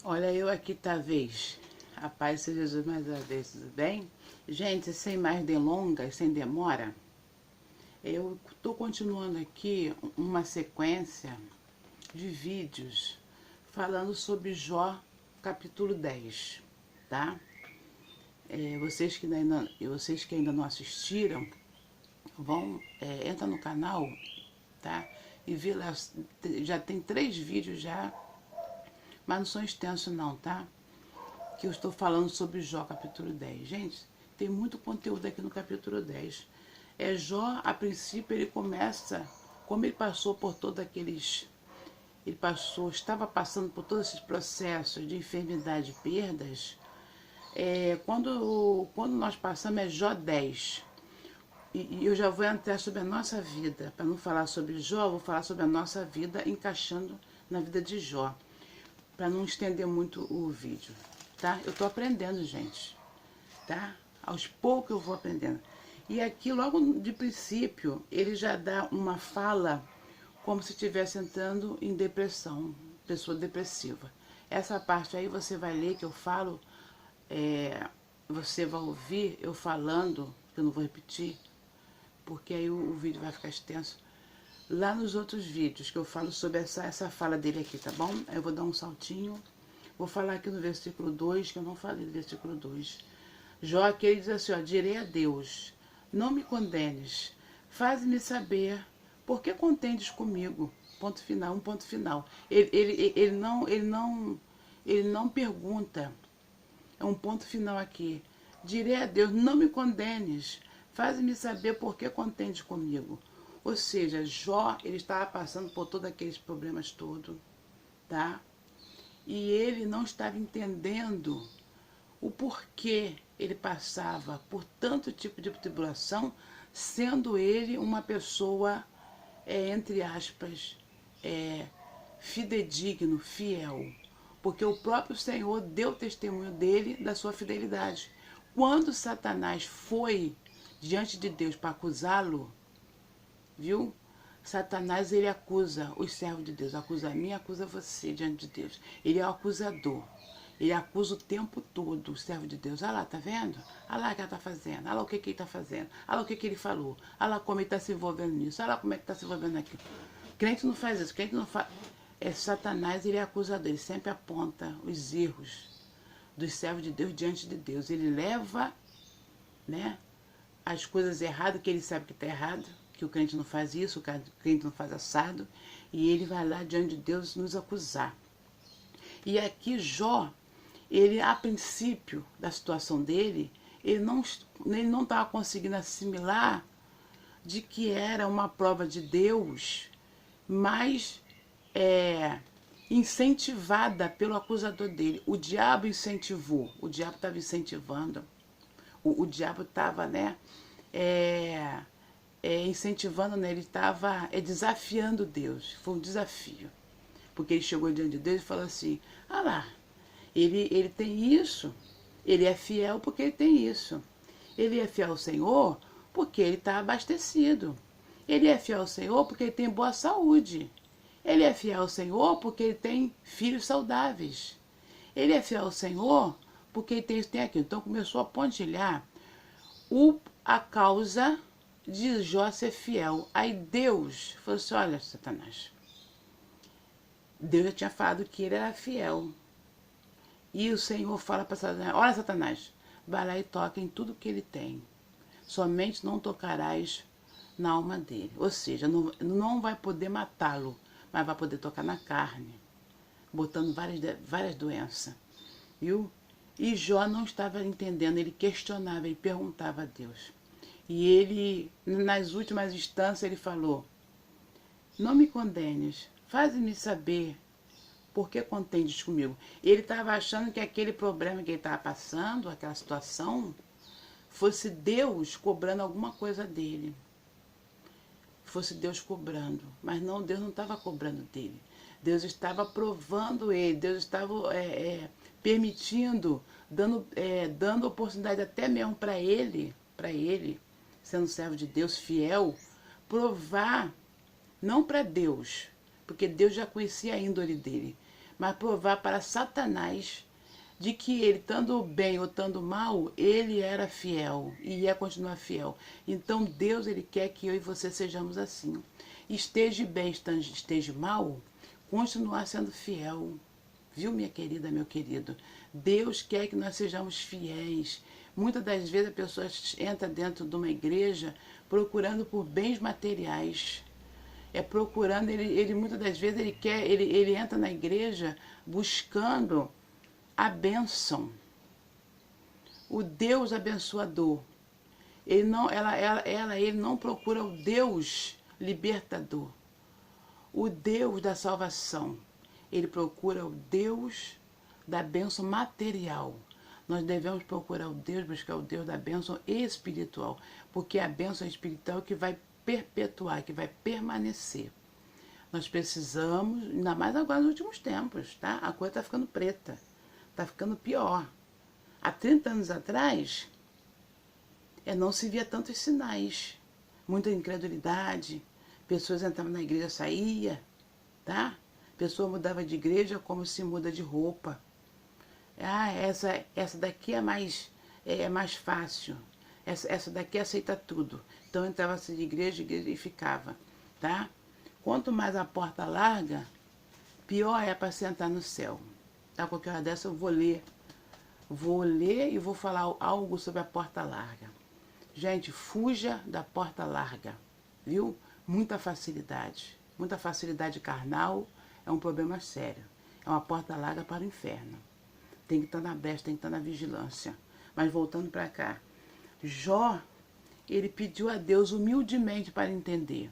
Olha, eu aqui talvez. A paz seja Jesus mais uma vez, tudo bem? Gente, sem mais delongas, sem demora, eu estou continuando aqui uma sequência de vídeos falando sobre Jó, capítulo 10, tá? Vocês que ainda não assistiram, entra no canal, tá? E vê lá, já tem 3 vídeos já, mas não são extensos não, tá? Que eu estou falando sobre Jó, capítulo 10. Gente, tem muito conteúdo aqui no capítulo 10. Jó, a princípio, ele começa, como ele passou por todos aqueles. Estava passando por todos esses processos de enfermidade e perdas. Quando nós passamos, é Jó 10. E eu já vou entrar sobre a nossa vida. Para não falar sobre Jó, vou falar sobre a nossa vida, encaixando na vida de Jó. Para não estender muito o vídeo, tá? Eu tô aprendendo, gente, tá? Aos poucos eu vou aprendendo. E aqui, logo de princípio, ele já dá uma fala como se estivesse entrando em depressão, pessoa depressiva. Essa parte aí você vai ler que eu falo, você vai ouvir eu falando, que eu não vou repetir, porque aí o vídeo vai ficar extenso. Lá nos outros vídeos que eu falo sobre essa fala dele aqui, tá bom? Eu vou dar um saltinho. Vou falar aqui no versículo 2, que eu não falei no versículo 2. Jó aqui ele diz assim, ó, direi a Deus, não me condenes, faz-me saber, por que contendes comigo? Ponto final, um ponto final. Ele não pergunta, é um ponto final aqui. Direi a Deus, não me condenes, faz-me saber por que contendes comigo. Ou seja, Jó, ele estava passando por todos aqueles problemas todos, tá? E ele não estava entendendo o porquê ele passava por tanto tipo de tribulação, sendo ele uma pessoa, entre aspas, fidedigno, fiel. Porque o próprio Senhor deu testemunho dele, da sua fidelidade. Quando Satanás foi diante de Deus para acusá-lo, viu? Satanás, ele acusa os servos de Deus, acusa a mim, acusa você diante de Deus. Ele é o acusador. Ele acusa o tempo todo o servo de Deus. Olha lá, tá vendo? Olha lá o que ela está fazendo. Olha lá o que ele está fazendo. Olha lá o que ele falou. Olha lá como ele está se envolvendo nisso. Olha lá como é que está se envolvendo naquilo. Crente não faz isso. Crente não faz. Satanás, ele é acusador. Ele sempre aponta os erros dos servos de Deus diante de Deus. Ele leva, né, as coisas erradas, que ele sabe que está errado, que o crente não faz isso, o crente não faz assado, e ele vai lá diante de Deus nos acusar. E aqui Jó, ele a princípio da situação dele, ele não estava conseguindo assimilar de que era uma prova de Deus, mas incentivada pelo acusador dele. O diabo incentivou, o diabo estava incentivando, o diabo estava, né, incentivando, né, ele estava desafiando Deus. Foi um desafio. Porque ele chegou diante de Deus e falou assim, ah lá, ele tem isso, ele é fiel porque ele tem isso. Ele é fiel ao Senhor porque ele está abastecido. Ele é fiel ao Senhor porque ele tem boa saúde. Ele é fiel ao Senhor porque ele tem filhos saudáveis. Ele é fiel ao Senhor porque ele tem isso, tem aquilo. Então começou a pontilhar a causa de Jó ser fiel. Aí Deus falou assim, olha, Satanás, Deus já tinha falado que ele era fiel. E o Senhor fala para Satanás, olha, Satanás, vai lá e toca em tudo que ele tem. Somente não tocarás na alma dele. Ou seja, não vai poder matá-lo, mas vai poder tocar na carne, botando várias doenças. Viu? E Jó não estava entendendo, ele questionava, ele perguntava a Deus. E ele, nas últimas instâncias, ele falou, não me condenes, faz-me saber por que contendes comigo. Ele estava achando que aquele problema que ele estava passando, aquela situação, fosse Deus cobrando alguma coisa dele. Fosse Deus cobrando. Mas não, Deus não estava cobrando dele. Deus estava provando ele, Deus estava permitindo, dando oportunidade até mesmo para ele, sendo servo de Deus, fiel, provar, não para Deus, porque Deus já conhecia a índole dele, mas provar para Satanás de que ele, estando bem ou estando mal, ele era fiel e ia continuar fiel. Então Deus, ele quer que eu e você sejamos assim. Esteja bem, esteja mal, continuar sendo fiel. Viu, minha querida, meu querido? Deus quer que nós sejamos fiéis. Muitas das vezes a pessoa entra dentro de uma igreja procurando por bens materiais. Procurando, ele muitas das vezes ele entra na igreja buscando a bênção, o Deus abençoador. Ele não procura o Deus libertador, o Deus da salvação. Ele procura o Deus da bênção material. Nós devemos procurar o Deus, buscar o Deus da bênção espiritual, porque a bênção espiritual é que vai perpetuar, que vai permanecer. Nós precisamos, ainda mais agora nos últimos tempos, tá? A coisa está ficando preta, está ficando pior. Há 30 anos atrás, não se via tantos sinais, muita incredulidade, pessoas entravam na igreja, saía, tá? Pessoa mudava de igreja como se muda de roupa. Ah, essa daqui é mais fácil. Essa daqui aceita tudo. Então entrava-se de igreja e ficava, tá? Quanto mais a porta larga, pior é para se entrar no céu. Tá? Qualquer hora dessa eu vou ler. Vou ler e vou falar algo sobre a porta larga. Gente, fuja da porta larga, viu? Muita facilidade carnal é um problema sério. É uma porta larga para o inferno. Tem que estar na brecha, tem que estar na vigilância. Mas voltando para cá, Jó, ele pediu a Deus humildemente para entender.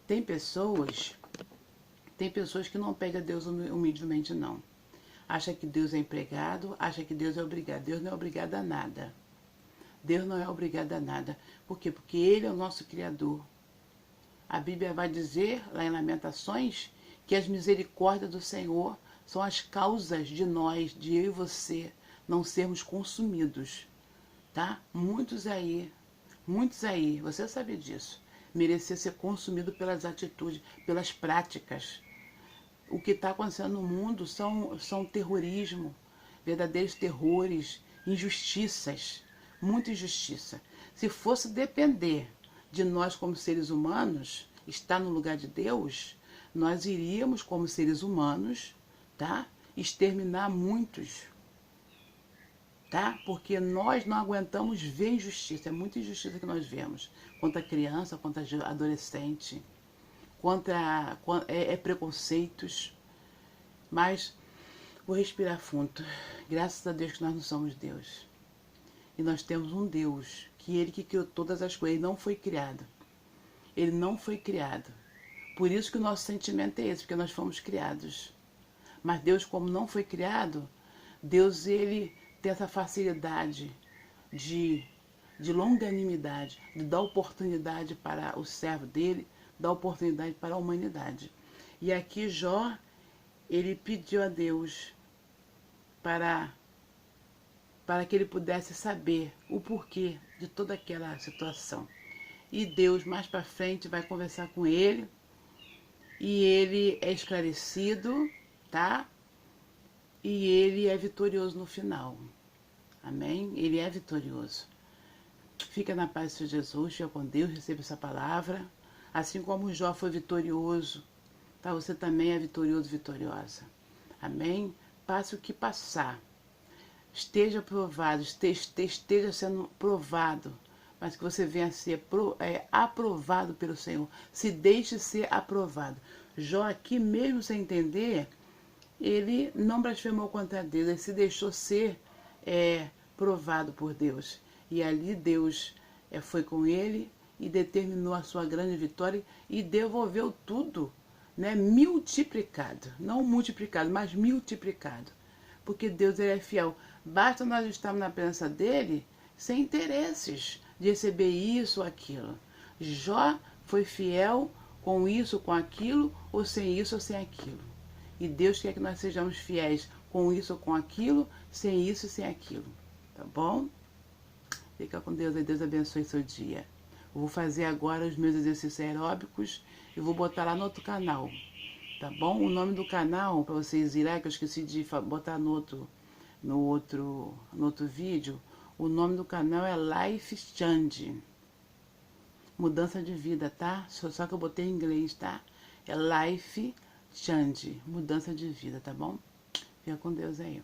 Tem pessoas que não pedem a Deus humildemente, não. Acha que Deus é empregado, acha que Deus é obrigado. Deus não é obrigado a nada. Deus não é obrigado a nada. Por quê? Porque Ele é o nosso Criador. A Bíblia vai dizer, lá em Lamentações, que as misericórdias do Senhor são as causas de nós, de eu e você, não sermos consumidos. Tá? Muitos aí, você sabe disso, merecer ser consumido pelas atitudes, pelas práticas. O que está acontecendo no mundo são terrorismo, verdadeiros terrores, injustiças, muita injustiça. Se fosse depender de nós como seres humanos, estar no lugar de Deus, nós iríamos como seres humanos, tá? Exterminar muitos, tá? Porque nós não aguentamos ver injustiça, é muita injustiça que nós vemos, contra a criança, contra a adolescente, contra preconceitos. Mas vou respirar fundo. Graças a Deus que nós não somos Deus. E nós temos um Deus, que Ele que criou todas as coisas, Ele não foi criado. Ele não foi criado. Por isso que o nosso sentimento é esse, porque nós fomos criados. Mas Deus, como não foi criado, Deus, Ele tem essa facilidade de longanimidade, de dar oportunidade para o servo dele, dar oportunidade para a humanidade. E aqui Jó, ele pediu a Deus para que ele pudesse saber o porquê de toda aquela situação. E Deus, mais para frente, vai conversar com ele, e ele é esclarecido, tá? E ele é vitorioso no final. Amém? Ele é vitorioso. Fica na paz do Senhor Jesus, fica com Deus, receba essa palavra. Assim como Jó foi vitorioso, tá? Você também é vitorioso, vitoriosa. Amém? Passe o que passar. Esteja provado, esteja sendo provado, mas que você venha a ser aprovado pelo Senhor. Se deixe ser aprovado. Jó aqui, mesmo sem entender, ele não blasfemou contra Deus, ele se deixou ser provado por Deus. E ali Deus foi com ele e determinou a sua grande vitória e devolveu tudo, né, multiplicado. Não multiplicado, mas multiplicado. Porque Deus, ele é fiel. Basta nós estarmos na presença dele sem interesses de receber isso ou aquilo. Jó foi fiel com isso, com aquilo, ou sem isso ou sem aquilo. E Deus quer que nós sejamos fiéis com isso ou com aquilo, sem isso e sem aquilo. Tá bom? Fica com Deus e Deus abençoe seu dia. Eu vou fazer agora os meus exercícios aeróbicos e vou botar lá no outro canal. tá bom? O nome do canal, para vocês irem lá, que eu esqueci de botar no outro vídeo, o nome do canal é Life Change. Mudança de vida, tá? Só que eu botei em inglês, tá? É Life Change, mudança de vida, tá bom? Fica com Deus aí.